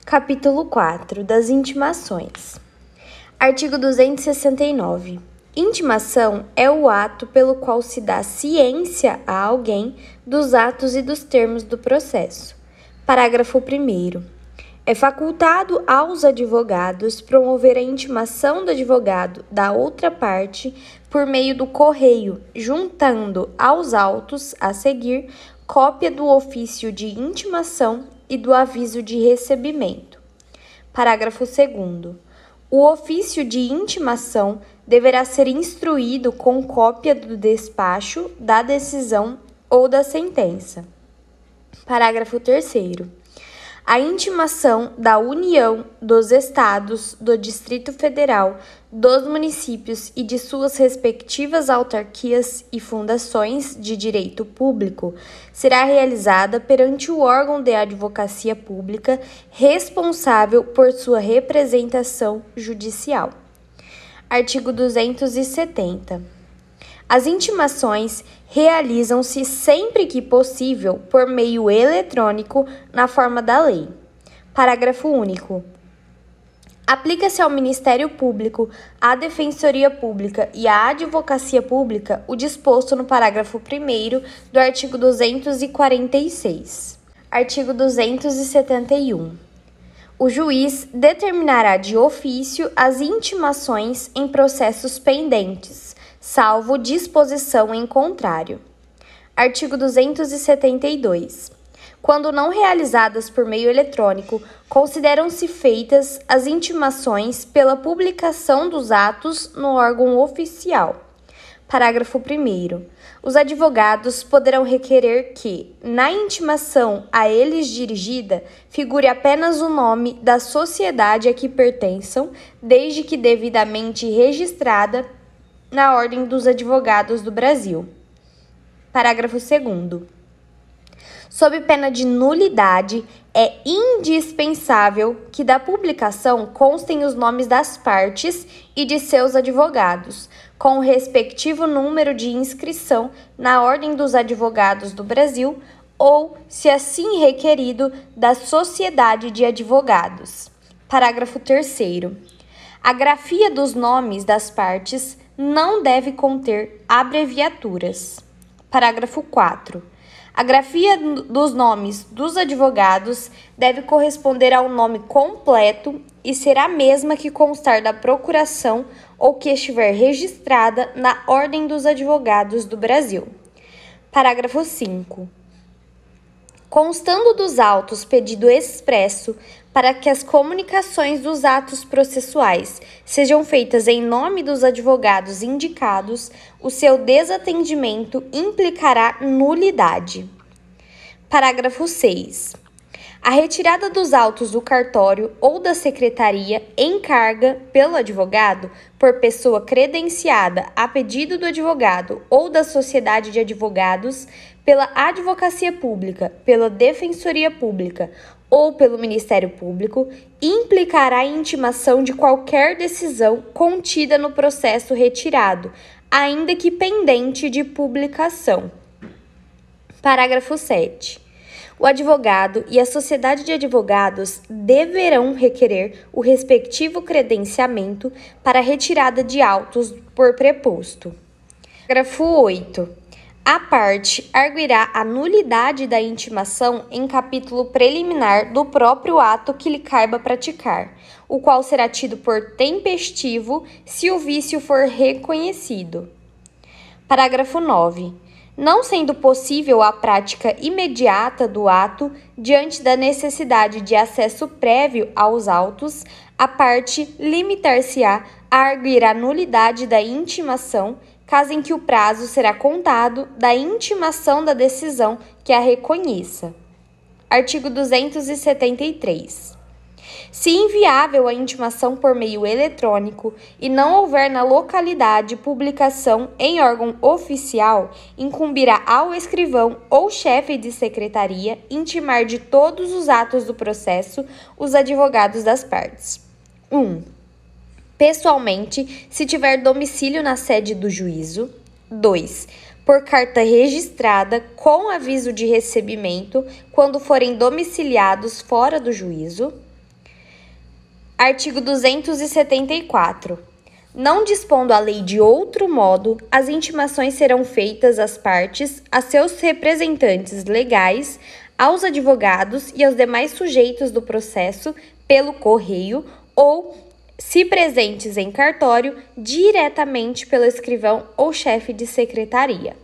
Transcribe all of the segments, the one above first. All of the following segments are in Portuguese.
Capítulo 4 das intimações. Artigo 269. Intimação é o ato pelo qual se dá ciência a alguém dos atos e dos termos do processo. Parágrafo 1º. É facultado aos advogados promover a intimação do advogado da outra parte por meio do correio, juntando aos autos a seguir cópia do ofício de intimação e do aviso de recebimento. Parágrafo 2º. O ofício de intimação deverá ser instruído com cópia do despacho, da decisão ou da sentença. Parágrafo 3º. A intimação da União, dos Estados, do Distrito Federal, dos municípios e de suas respectivas autarquias e fundações de direito público será realizada perante o órgão de advocacia pública responsável por sua representação judicial. Artigo 270. As intimações realizam-se sempre que possível por meio eletrônico na forma da lei. Parágrafo único. Aplica-se ao Ministério Público, à Defensoria Pública e à Advocacia Pública o disposto no parágrafo 1º do artigo 246. Artigo 271. O juiz determinará de ofício as intimações em processos pendentes, salvo disposição em contrário. Artigo 272. Quando não realizadas por meio eletrônico, consideram-se feitas as intimações pela publicação dos atos no órgão oficial. Parágrafo 1º. Os advogados poderão requerer que, na intimação a eles dirigida, figure apenas o nome da sociedade a que pertençam, desde que devidamente registrada na Ordem dos Advogados do Brasil. Parágrafo 2º. Sob pena de nulidade, é indispensável que da publicação constem os nomes das partes e de seus advogados, com o respectivo número de inscrição na Ordem dos Advogados do Brasil ou, se assim requerido, da Sociedade de Advogados. Parágrafo 3º. A grafia dos nomes das partes não deve conter abreviaturas. Parágrafo 4. A grafia dos nomes dos advogados deve corresponder ao nome completo e ser a mesma que constar da procuração ou que estiver registrada na Ordem dos Advogados do Brasil. Parágrafo 5. Constando dos autos pedido expresso para que as comunicações dos atos processuais sejam feitas em nome dos advogados indicados, o seu desatendimento implicará nulidade. Parágrafo 6. A retirada dos autos do cartório ou da secretaria encarga pelo advogado, por pessoa credenciada a pedido do advogado ou da sociedade de advogados, pela Advocacia Pública, pela Defensoria Pública ou pelo Ministério Público, implicará a intimação de qualquer decisão contida no processo retirado, ainda que pendente de publicação. Parágrafo 7. O advogado e a sociedade de advogados deverão requerer o respectivo credenciamento para a retirada de autos por preposto. Parágrafo 8. A parte arguirá a nulidade da intimação em capítulo preliminar do próprio ato que lhe caiba praticar, o qual será tido por tempestivo se o vício for reconhecido. Parágrafo 9. Não sendo possível a prática imediata do ato diante da necessidade de acesso prévio aos autos, a parte limitar-se-á a arguir a nulidade da intimação, caso em que o prazo será contado da intimação da decisão que a reconheça. Artigo 273. Se inviável a intimação por meio eletrônico e não houver na localidade publicação em órgão oficial, incumbirá ao escrivão ou chefe de secretaria intimar de todos os atos do processo os advogados das partes. 1. Pessoalmente, se tiver domicílio na sede do juízo. 2. Por carta registrada com aviso de recebimento quando forem domiciliados fora do juízo. Artigo 274. Não dispondo a lei de outro modo, as intimações serão feitas às partes, a seus representantes legais, aos advogados e aos demais sujeitos do processo pelo correio ou, se presentes em cartório, diretamente pelo escrivão ou chefe de secretaria.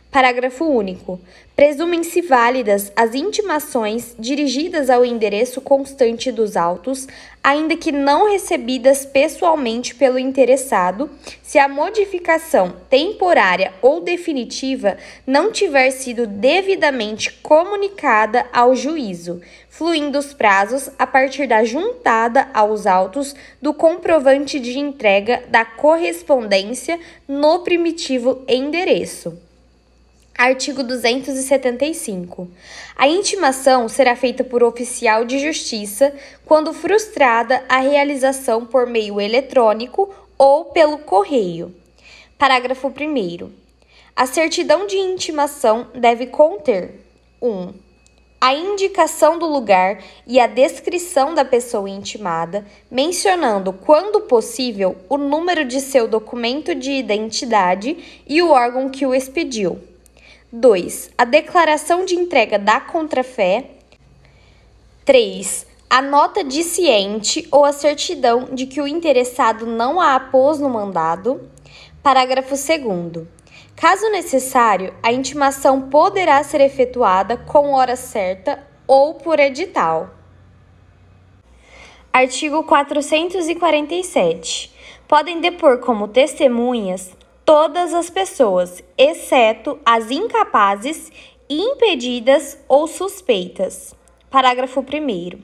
Parágrafo único. Presumem-se válidas as intimações dirigidas ao endereço constante dos autos, ainda que não recebidas pessoalmente pelo interessado, se a modificação temporária ou definitiva não tiver sido devidamente comunicada ao juízo, fluindo os prazos a partir da juntada aos autos do comprovante de entrega da correspondência no primitivo endereço. Artigo 275. A intimação será feita por oficial de justiça quando frustrada a realização por meio eletrônico ou pelo correio. Parágrafo 1º. A certidão de intimação deve conter 1. A indicação do lugar e a descrição da pessoa intimada, mencionando, quando possível, o número de seu documento de identidade e o órgão que o expediu. 2. A declaração de entrega da contrafé. 3. A nota de ciente ou a certidão de que o interessado não a apôs no mandado. Parágrafo 2º. Caso necessário, a intimação poderá ser efetuada com hora certa ou por edital. Artigo 447. Podem depor como testemunhas todas as pessoas, exceto as incapazes, impedidas ou suspeitas. Parágrafo 1º.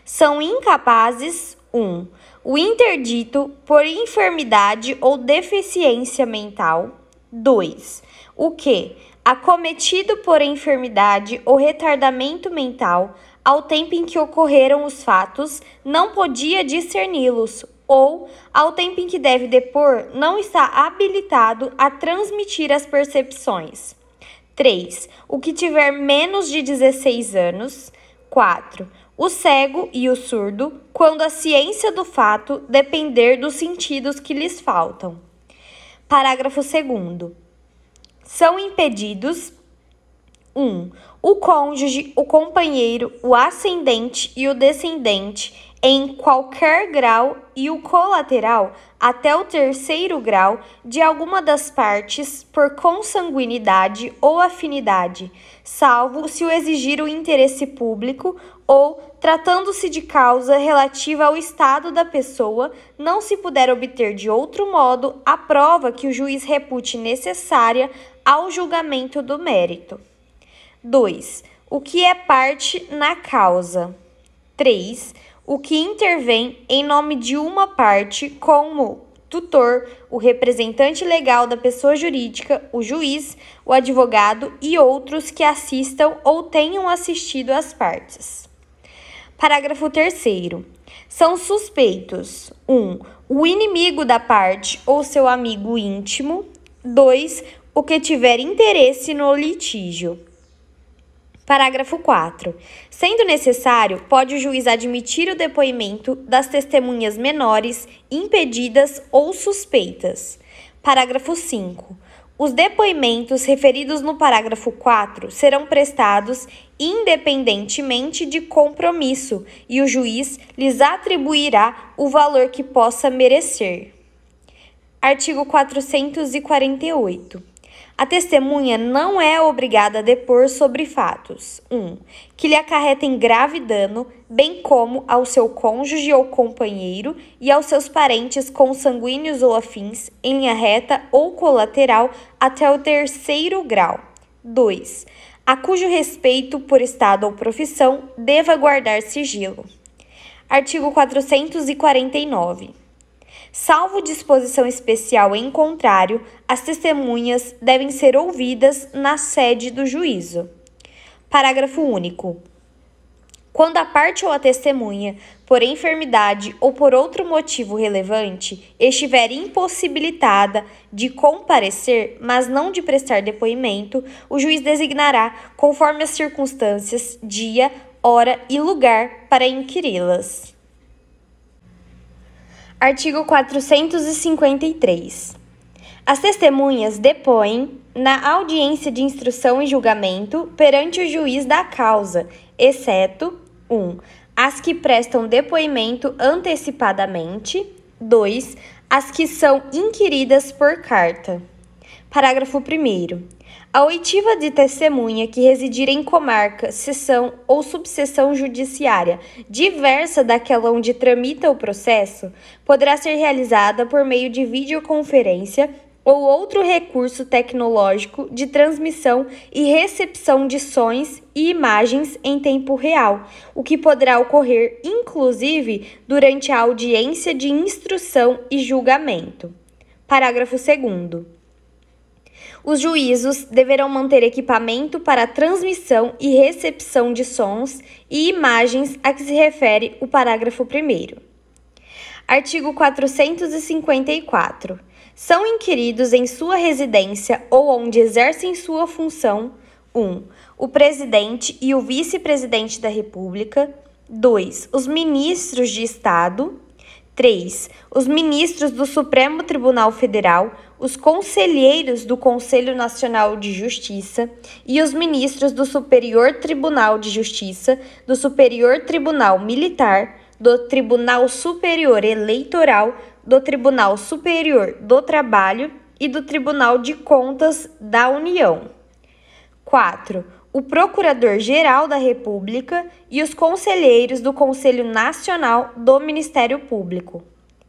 São incapazes 1. O interdito por enfermidade ou deficiência mental. 2. O que, acometido por enfermidade ou retardamento mental, ao tempo em que ocorreram os fatos, não podia discerni-los, ou, ao tempo em que deve depor, não está habilitado a transmitir as percepções. 3. O que tiver menos de 16 anos. 4. O cego e o surdo, quando a ciência do fato depender dos sentidos que lhes faltam. Parágrafo 2º. São impedidos 1. O cônjuge, o companheiro, o ascendente e o descendente em qualquer grau e o colateral até o 3º grau de alguma das partes por consanguinidade ou afinidade, salvo se o exigir o interesse público ou, tratando-se de causa relativa ao estado da pessoa, não se puder obter de outro modo a prova que o juiz repute necessária ao julgamento do mérito. 2. O que é parte na causa. 3. O que intervém em nome de uma parte, como tutor, o representante legal da pessoa jurídica, o juiz, o advogado e outros que assistam ou tenham assistido às partes. Parágrafo 3º. São suspeitos 1. O inimigo da parte ou seu amigo íntimo. 2. O que tiver interesse no litígio. Parágrafo 4. Sendo necessário, pode o juiz admitir o depoimento das testemunhas menores, impedidas ou suspeitas. Parágrafo 5. Os depoimentos referidos no parágrafo 4 serão prestados independentemente de compromisso e o juiz lhes atribuirá o valor que possa merecer. Artigo 448. A testemunha não é obrigada a depor sobre fatos 1. Que lhe acarretem grave dano, bem como ao seu cônjuge ou companheiro e aos seus parentes consanguíneos ou afins, em linha reta ou colateral, até o 3º grau. 2. A cujo respeito por estado ou profissão deva guardar sigilo. Artigo 449. Salvo disposição especial em contrário, as testemunhas devem ser ouvidas na sede do juízo. Parágrafo único. Quando a parte ou a testemunha, por enfermidade ou por outro motivo relevante, estiver impossibilitada de comparecer, mas não de prestar depoimento, o juiz designará, conforme as circunstâncias, dia, hora e lugar para inquiri-las. Artigo 453. As testemunhas depõem na audiência de instrução e julgamento perante o juiz da causa, exceto 1. As que prestam depoimento antecipadamente. 2. As que são inquiridas por carta. Parágrafo 1º. A oitiva de testemunha que residir em comarca, seção ou subseção judiciária diversa daquela onde tramita o processo poderá ser realizada por meio de videoconferência ou outro recurso tecnológico de transmissão e recepção de sons e imagens em tempo real, o que poderá ocorrer, inclusive, durante a audiência de instrução e julgamento. Parágrafo 2º. Os juízos deverão manter equipamento para transmissão e recepção de sons e imagens a que se refere o parágrafo 1º. Artigo 454. São inquiridos em sua residência ou onde exercem sua função 1. O presidente e o vice-presidente da República. 2. Os ministros de Estado. 3. Os ministros do Supremo Tribunal Federal, os conselheiros do Conselho Nacional de Justiça e os ministros do Superior Tribunal de Justiça, do Superior Tribunal Militar, do Tribunal Superior Eleitoral, do Tribunal Superior do Trabalho e do Tribunal de Contas da União. 4. O Procurador-Geral da República e os conselheiros do Conselho Nacional do Ministério Público.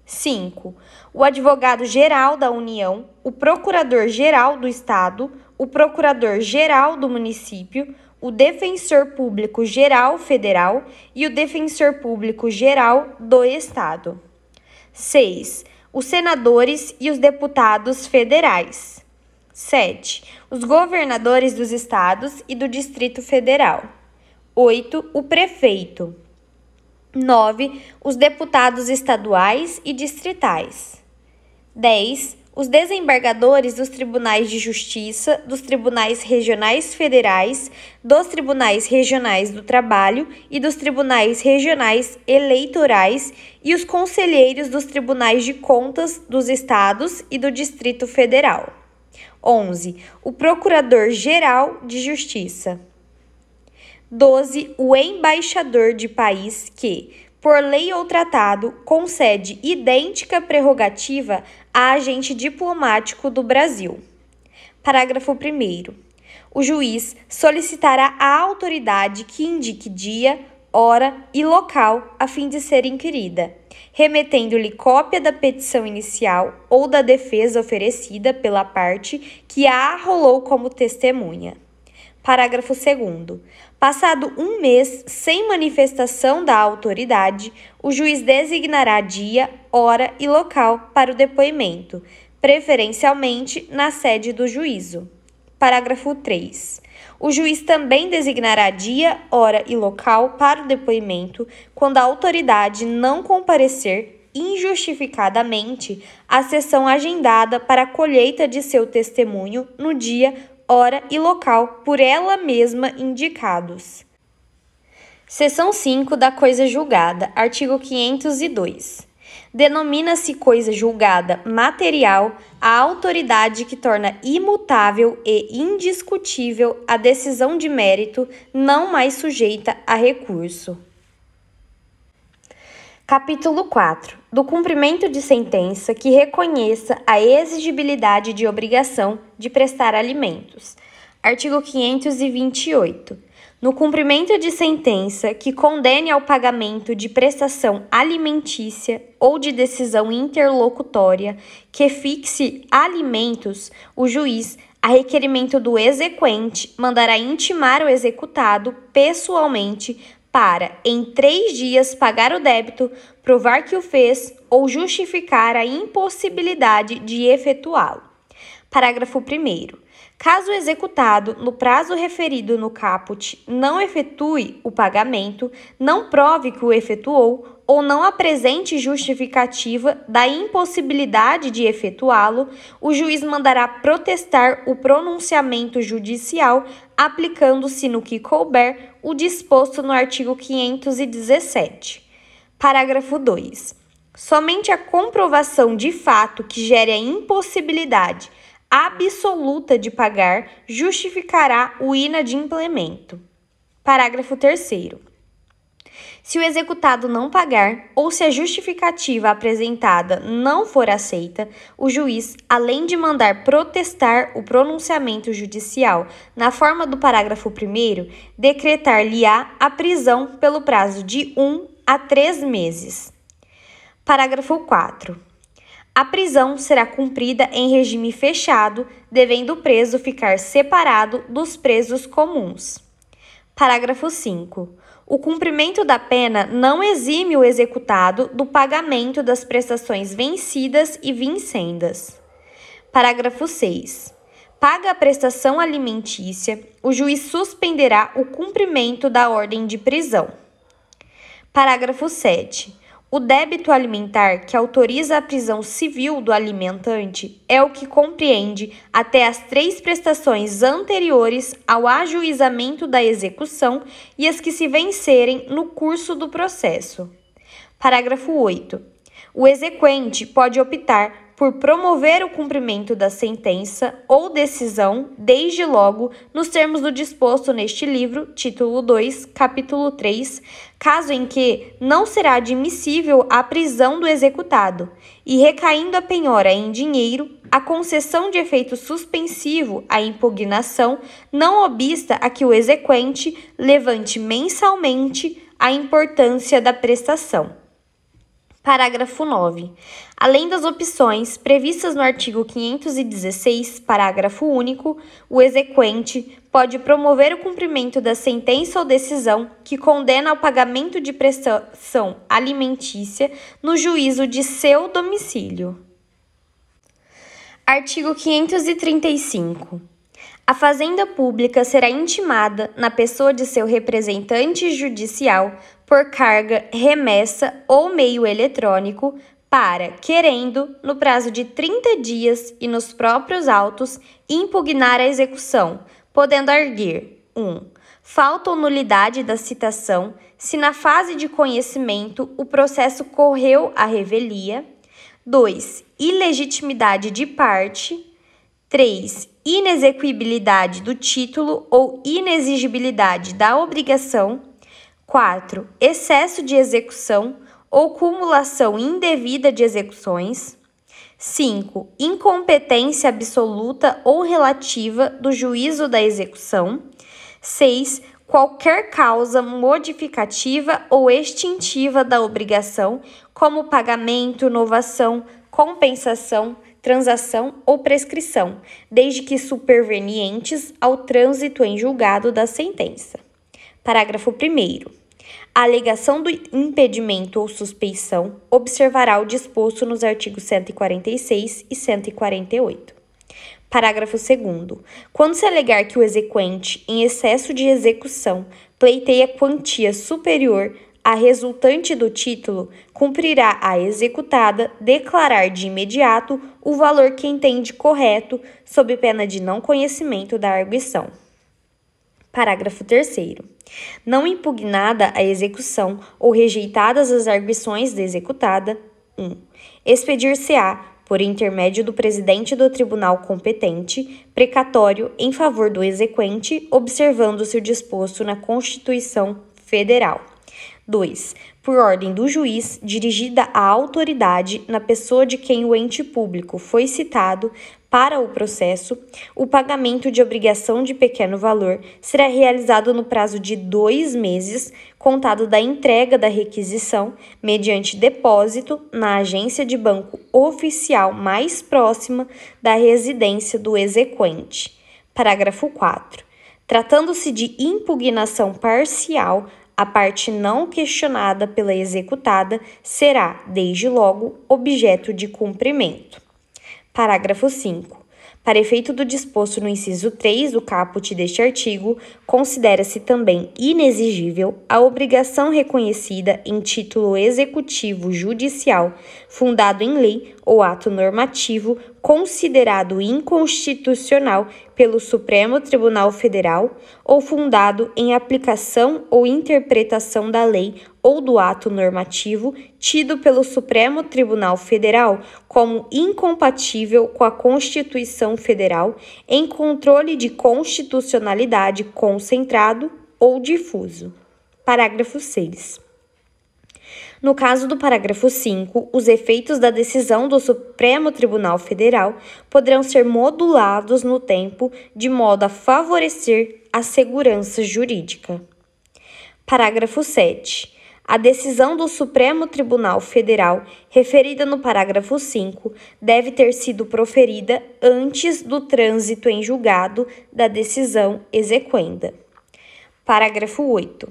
5. O Advogado-Geral da União, o Procurador-Geral do Estado, o Procurador-Geral do Município, o Defensor Público-Geral Federal e o Defensor Público-Geral do Estado. 6. Os senadores e os deputados federais. 7. Os governadores dos estados e do Distrito Federal. 8. O prefeito. 9. Os deputados estaduais e distritais. 10. Os desembargadores dos tribunais de justiça, dos tribunais regionais federais, dos tribunais regionais do trabalho e dos tribunais regionais eleitorais e os conselheiros dos tribunais de contas dos estados e do Distrito Federal. 11. O Procurador-Geral de Justiça. 12. O embaixador de país que, por lei ou tratado, concede idêntica prerrogativa a agente diplomático do Brasil. Parágrafo 1º. O juiz solicitará à autoridade que indique dia, hora e local a fim de ser inquirida, remetendo-lhe cópia da petição inicial ou da defesa oferecida pela parte que a arrolou como testemunha. Parágrafo 2º. Passado um mês sem manifestação da autoridade, o juiz designará dia, hora e local para o depoimento, preferencialmente na sede do juízo. Parágrafo 3. O juiz também designará dia, hora e local para o depoimento quando a autoridade não comparecer injustificadamente à sessão agendada para a colheita de seu testemunho no dia, hora e local por ela mesma indicados. Seção 5 da coisa julgada, artigo 502. Denomina-se coisa julgada material a autoridade que torna imutável e indiscutível a decisão de mérito não mais sujeita a recurso. Capítulo 4. Do cumprimento de sentença que reconheça a exigibilidade de obrigação de prestar alimentos. Artigo 528. No cumprimento de sentença que condene ao pagamento de prestação alimentícia ou de decisão interlocutória que fixe alimentos, o juiz, a requerimento do exequente, mandará intimar o executado pessoalmente para, em 3 dias, pagar o débito, provar que o fez ou justificar a impossibilidade de efetuá-lo. Parágrafo 1º. Caso o executado, no prazo referido no caput, não efetue o pagamento, não prove que o efetuou ou não apresente justificativa da impossibilidade de efetuá-lo, o juiz mandará protestar o pronunciamento judicial, aplicando-se no que couber o disposto no artigo 517. Parágrafo 2. Somente a comprovação de fato que gere a impossibilidade absoluta de pagar justificará o inadimplemento. Parágrafo 3º. Se o executado não pagar ou se a justificativa apresentada não for aceita, o juiz, além de mandar protestar o pronunciamento judicial na forma do parágrafo 1º, decretar-lhe-á a prisão pelo prazo de 1 a 3 meses. Parágrafo 4. A prisão será cumprida em regime fechado, devendo o preso ficar separado dos presos comuns. Parágrafo 5. O cumprimento da pena não exime o executado do pagamento das prestações vencidas e vincendas. Parágrafo 6. Paga a prestação alimentícia, o juiz suspenderá o cumprimento da ordem de prisão. Parágrafo 7. O débito alimentar que autoriza a prisão civil do alimentante é o que compreende até as 3 prestações anteriores ao ajuizamento da execução e as que se vencerem no curso do processo. Parágrafo 8. O exequente pode optar por promover o cumprimento da sentença ou decisão, desde logo, nos termos do disposto neste livro, título 2, capítulo 3, caso em que não será admissível a prisão do executado, e recaindo a penhora em dinheiro, a concessão de efeito suspensivo à impugnação não obsta a que o exequente levante mensalmente a importância da prestação. Parágrafo 9. Além das opções previstas no artigo 516, parágrafo único, o exequente pode promover o cumprimento da sentença ou decisão que condena ao pagamento de prestação alimentícia no juízo de seu domicílio. Artigo 535. A Fazenda Pública será intimada, na pessoa de seu representante judicial, por carga, remessa ou meio eletrônico, para, querendo, no prazo de 30 dias e nos próprios autos, impugnar a execução, podendo arguir 1. Falta ou nulidade da citação, se na fase de conhecimento o processo correu à revelia. 2. Ilegitimidade de parte. 3. Inexequibilidade do título ou inexigibilidade da obrigação. 4. Excesso de execução ou cumulação indevida de execuções. 5. Incompetência absoluta ou relativa do juízo da execução. 6. Qualquer causa modificativa ou extintiva da obrigação, como pagamento, novação, compensação, transação ou prescrição, desde que supervenientes ao trânsito em julgado da sentença. Parágrafo 1º. A alegação do impedimento ou suspeição observará o disposto nos artigos 146 e 148. Parágrafo 2º. Quando se alegar que o exequente, em excesso de execução, pleiteia quantia superior à resultante do título, cumprirá a executada declarar de imediato o valor que entende correto, sob pena de não conhecimento da arguição. Parágrafo 3º. Não impugnada a execução ou rejeitadas as arguições da executada, 1. Expedir-se-á, por intermédio do presidente do tribunal competente, precatório em favor do exequente, observando-se o disposto na Constituição Federal. 2. Por ordem do juiz, dirigida à autoridade na pessoa de quem o ente público foi citado para o processo, o pagamento de obrigação de pequeno valor será realizado no prazo de 2 meses, contado da entrega da requisição, mediante depósito na agência de banco oficial mais próxima da residência do exequente. Parágrafo 4. Tratando-se de impugnação parcial, a parte não questionada pela executada será, desde logo, objeto de cumprimento. Parágrafo 5. Para efeito do disposto no inciso 3 do caput deste artigo, considera-se também inexigível a obrigação reconhecida em título executivo judicial, fundado em lei ou ato normativo considerado inconstitucional pelo Supremo Tribunal Federal ou fundado em aplicação ou interpretação da lei ou do ato normativo tido pelo Supremo Tribunal Federal como incompatível com a Constituição Federal em controle de constitucionalidade concentrado ou difuso. Parágrafo 6. No caso do parágrafo 5, os efeitos da decisão do Supremo Tribunal Federal poderão ser modulados no tempo de modo a favorecer a segurança jurídica. Parágrafo 7. A decisão do Supremo Tribunal Federal, referida no parágrafo 5, deve ter sido proferida antes do trânsito em julgado da decisão exequenda. Parágrafo 8.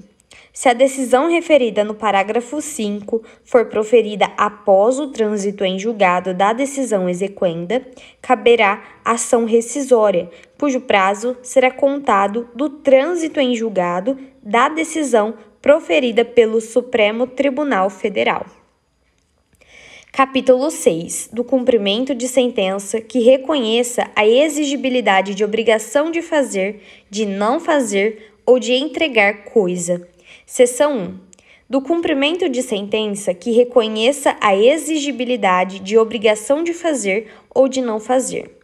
Se a decisão referida no parágrafo 5 for proferida após o trânsito em julgado da decisão exequenda, caberá ação rescisória, cujo prazo será contado do trânsito em julgado da decisão proferida pelo Supremo Tribunal Federal. Capítulo 6. Do cumprimento de sentença que reconheça a exigibilidade de obrigação de fazer, de não fazer ou de entregar coisa. Seção 1. Do cumprimento de sentença que reconheça a exigibilidade de obrigação de fazer ou de não fazer.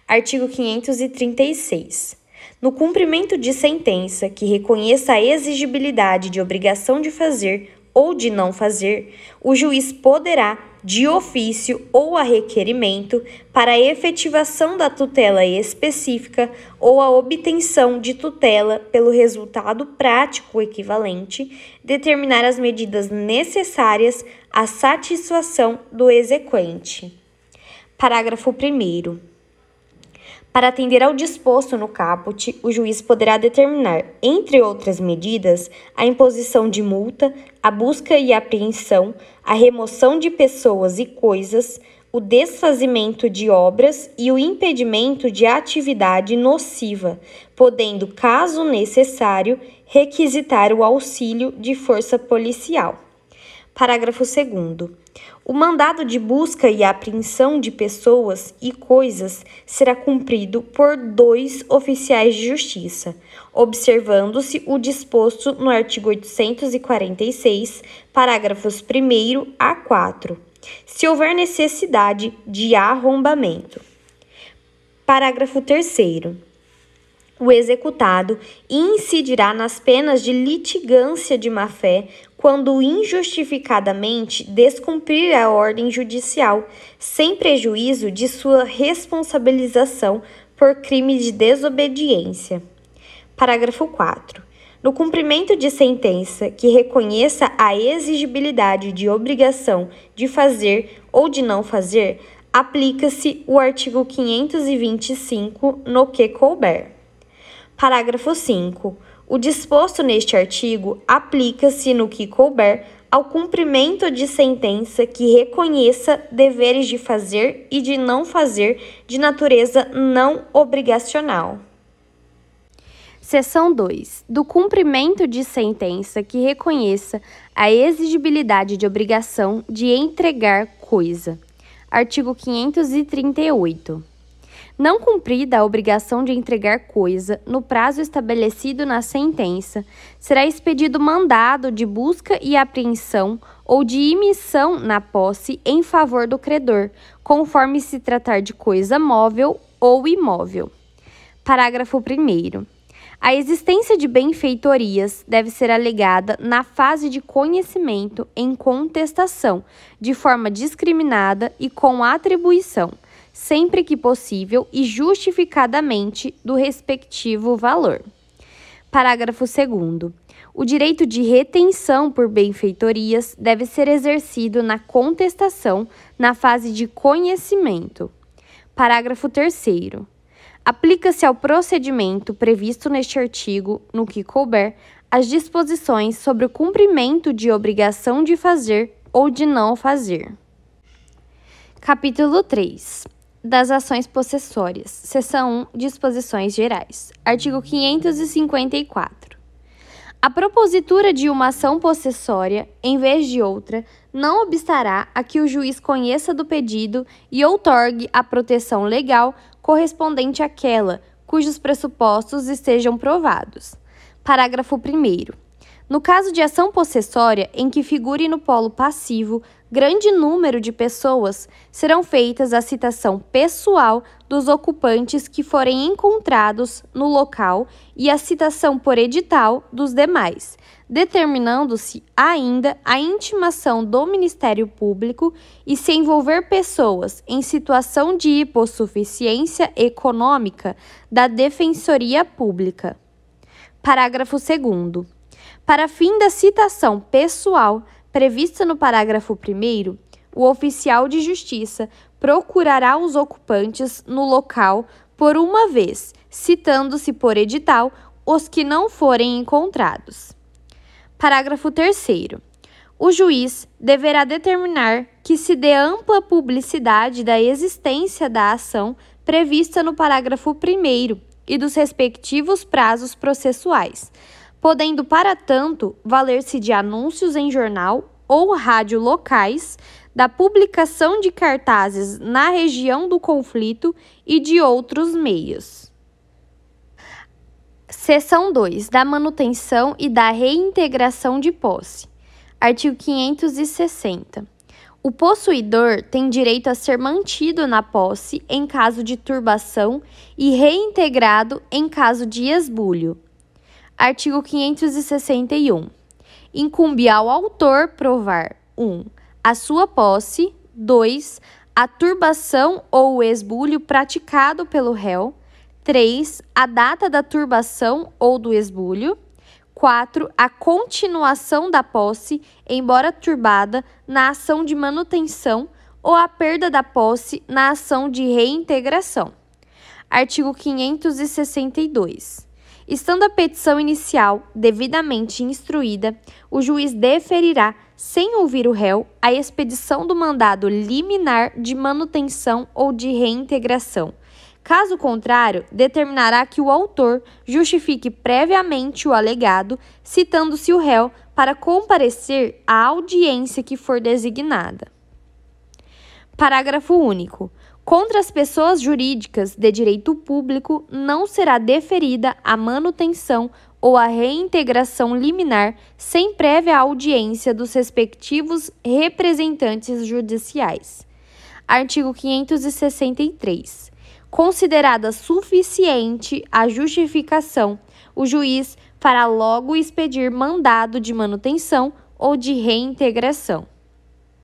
Artigo 536. No cumprimento de sentença que reconheça a exigibilidade de obrigação de fazer ou de não fazer, o juiz poderá, de ofício ou a requerimento, para a efetivação da tutela específica ou a obtenção de tutela pelo resultado prático equivalente, determinar as medidas necessárias à satisfação do exequente. Parágrafo 1º. Para atender ao disposto no caput, o juiz poderá determinar, entre outras medidas, a imposição de multa, a busca e apreensão, a remoção de pessoas e coisas, o desfazimento de obras e o impedimento de atividade nociva, podendo, caso necessário, requisitar o auxílio de força policial. Parágrafo 2º. O mandado de busca e apreensão de pessoas e coisas será cumprido por 2 oficiais de justiça, observando-se o disposto no artigo 846, parágrafos 1º a 4, se houver necessidade de arrombamento. Parágrafo 3º. O executado incidirá nas penas de litigância de má-fé quando injustificadamente descumprir a ordem judicial, sem prejuízo de sua responsabilização por crime de desobediência. Parágrafo 4. No cumprimento de sentença que reconheça a exigibilidade de obrigação de fazer ou de não fazer, aplica-se o artigo 525 no que couber. Parágrafo 5. O disposto neste artigo aplica-se no que couber ao cumprimento de sentença que reconheça deveres de fazer e de não fazer de natureza não obrigacional. Seção 2. Do cumprimento de sentença que reconheça a exigibilidade de obrigação de entregar coisa. Artigo 538. Não cumprida a obrigação de entregar coisa no prazo estabelecido na sentença, será expedido mandado de busca e apreensão ou de imissão na posse em favor do credor, conforme se tratar de coisa móvel ou imóvel. Parágrafo 1º. A existência de benfeitorias deve ser alegada na fase de conhecimento em contestação, de forma discriminada e com atribuição, sempre que possível e justificadamente do respectivo valor. Parágrafo 2º. O direito de retenção por benfeitorias deve ser exercido na contestação na fase de conhecimento. Parágrafo 3º. Aplica-se ao procedimento previsto neste artigo, no que couber, as disposições sobre o cumprimento de obrigação de fazer ou de não fazer. Capítulo 3. Das ações possessórias. Seção 1. Disposições gerais. Artigo 554. A propositura de uma ação possessória, em vez de outra, não obstará a que o juiz conheça do pedido e outorgue a proteção legal correspondente àquela cujos pressupostos estejam provados. Parágrafo 1º. No caso de ação possessória em que figure no polo passivo grande número de pessoas, serão feitas a citação pessoal dos ocupantes que forem encontrados no local e a citação por edital dos demais, determinando-se ainda a intimação do Ministério Público e, se envolver pessoas em situação de hipossuficiência econômica, da Defensoria Pública. Parágrafo 2º. Para fim da citação pessoal prevista no parágrafo 1º, o oficial de justiça procurará os ocupantes no local por uma vez, citando-se por edital os que não forem encontrados. Parágrafo 3º. O juiz deverá determinar que se dê ampla publicidade da existência da ação prevista no parágrafo 1º e dos respectivos prazos processuais, podendo, para tanto, valer-se de anúncios em jornal ou rádio locais, da publicação de cartazes na região do conflito e de outros meios. Seção 2. Da manutenção e da reintegração de posse. Artigo 560. O possuidor tem direito a ser mantido na posse em caso de turbação e reintegrado em caso de esbulho. Artigo 561. Incumbe ao autor provar 1. A sua posse, 2. A turbação ou o esbulho praticado pelo réu, 3. A data da turbação ou do esbulho, 4. A continuação da posse, embora turbada, na ação de manutenção ou a perda da posse na ação de reintegração. Artigo 562. Estando a petição inicial devidamente instruída, o juiz deferirá, sem ouvir o réu, a expedição do mandado liminar de manutenção ou de reintegração. Caso contrário, determinará que o autor justifique previamente o alegado, citando-se o réu para comparecer à audiência que for designada. Parágrafo único. Contra as pessoas jurídicas de direito público não será deferida a manutenção ou a reintegração liminar sem prévia audiência dos respectivos representantes judiciais. Artigo 563. Considerada suficiente a justificação, o juiz fará logo expedir mandado de manutenção ou de reintegração.